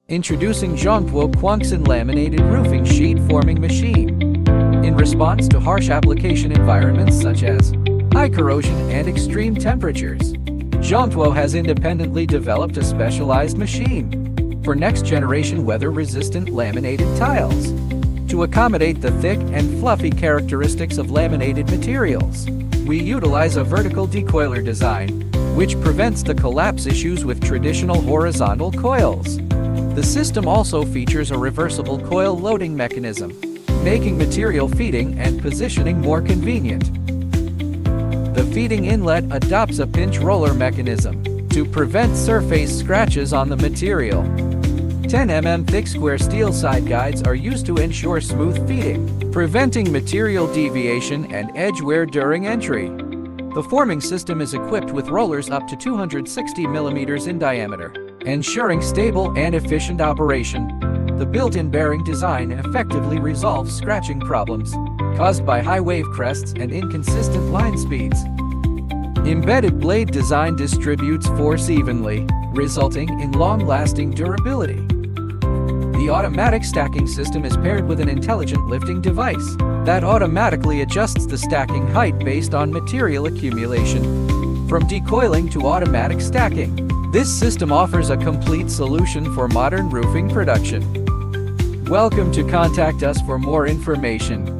Introducing Zhongtuo Quanxin laminated roofing sheet forming machine. In response to harsh application environments such as high corrosion and extreme temperatures, Zhongtuo has independently developed a specialized machine for next-generation weather-resistant laminated tiles. To accommodate the thick and fluffy characteristics of laminated materials, we utilize a vertical decoiler design, which prevents the collapse issues with traditional horizontal coils. The system also features a reversible coil loading mechanism, making material feeding and positioning more convenient. The feeding inlet adopts a pinch roller mechanism to prevent surface scratches on the material. 10 mm thick square steel side guides are used to ensure smooth feeding, preventing material deviation and edge wear during entry. The forming system is equipped with rollers up to 260 mm in diameter, ensuring stable and efficient operation. The built-in bearing design effectively resolves scratching problems caused by high wave crests and inconsistent line speeds. Embedded blade design distributes force evenly, resulting in long-lasting durability. The automatic stacking system is paired with an intelligent lifting device that automatically adjusts the stacking height based on material accumulation. From decoiling to automatic stacking, this system offers a complete solution for modern roofing production. Welcome to contact us for more information.